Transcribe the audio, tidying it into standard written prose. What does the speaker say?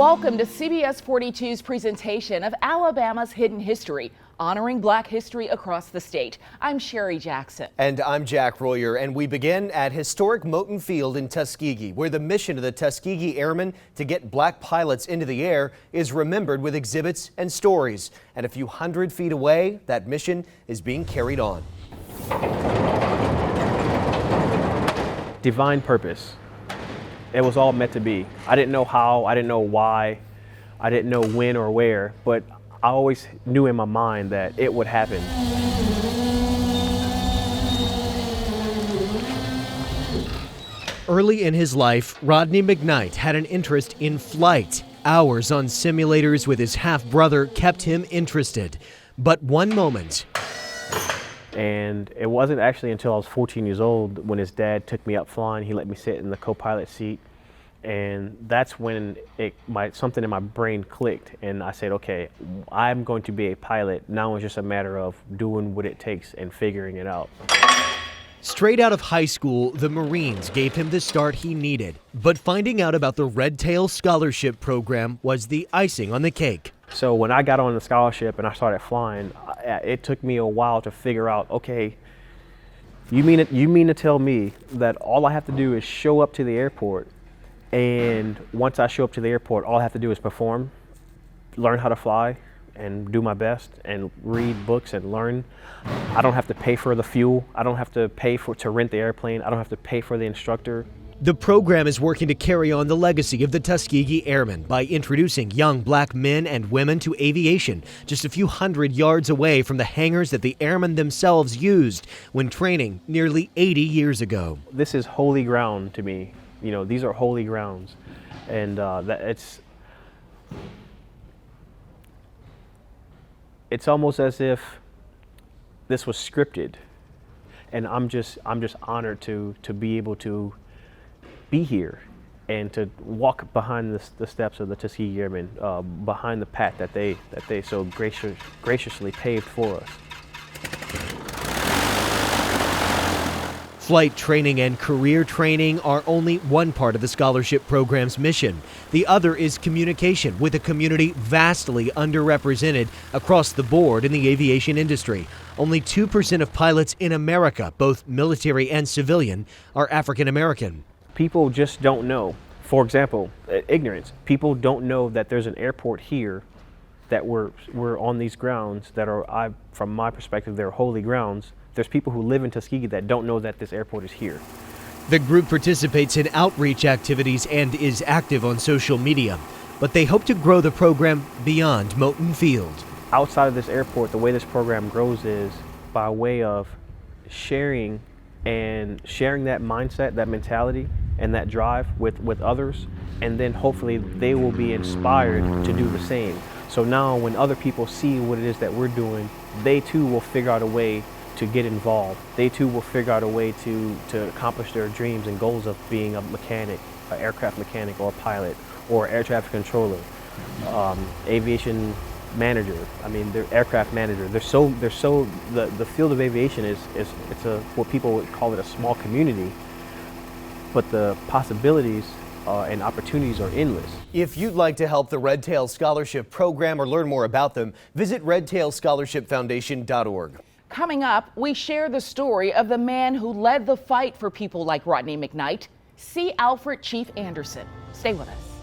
Welcome to CBS 42's presentation of Alabama's Hidden History, honoring Black history across the state. I'm Sherry Jackson. And I'm Jack Royer, and we begin at historic Moton Field in Tuskegee, where the mission of the Tuskegee Airmen to get Black pilots into the air is remembered with exhibits and stories. And a few hundred feet away, that mission is being carried on. Divine purpose. It was all meant to be. I didn't know how, I didn't know why, I didn't know when or where, but I always knew in my mind that it would happen. Early in his life, Rodney McKnight had an interest in flight. Hours on simulators with his half-brother kept him interested. But one moment. And it wasn't actually until I was 14 years old when his dad took me up flying. He let me sit in the co-pilot seat. And that's when something in my brain clicked. And I said, okay, I'm going to be a pilot. Now it's just a matter of doing what it takes and figuring it out. Straight out of high school, the Marines gave him the start he needed. But finding out about the Red Tail Scholarship Program was the icing on the cake. So when I got on the scholarship and I started flying, it took me a while to figure out, okay, you mean to tell me that all I have to do is show up to the airport, and once I show up to the airport, all I have to do is perform, learn how to fly, and do my best, and read books and learn. I don't have to pay for the fuel. I don't have to pay to rent the airplane. I don't have to pay for the instructor. The program is working to carry on the legacy of the Tuskegee Airmen by introducing young Black men and women to aviation just a few hundred yards away from the hangars that the airmen themselves used when training nearly 80 years ago. This is holy ground to me. You know, these are holy grounds, and it's almost as if this was scripted, and I'm just honored to be able to be here and to walk behind the steps of the Tuskegee Airmen, behind the path that they so graciously paved for us. Flight training and career training are only one part of the scholarship program's mission. The other is communication with a community vastly underrepresented across the board in the aviation industry. Only 2% of pilots in America, both military and civilian, are African American. People just don't know. For example, ignorance. People don't know that there's an airport here, that we're on these grounds that are, from my perspective, they're holy grounds. There's people who live in Tuskegee that don't know that this airport is here. The group participates in outreach activities and is active on social media, but they hope to grow the program beyond Moton Field. Outside of this airport, the way this program grows is by way of sharing that mindset, that mentality, and that drive with others, and then hopefully they will be inspired to do the same. So now when other people see what it is that we're doing, they too will figure out a way to get involved. They too will figure out a way to accomplish their dreams and goals of being a mechanic, an aircraft mechanic or a pilot or air traffic controller, aviation manager. I mean, they're aircraft manager. The field of aviation is what people would call it a small community, but the possibilities and opportunities are endless. If you'd like to help the Red Tail Scholarship Program or learn more about them, visit redtailscholarshipfoundation.org. Coming up, we share the story of the man who led the fight for people like Rodney McKnight. See Alfred Chief Anderson. Stay with us.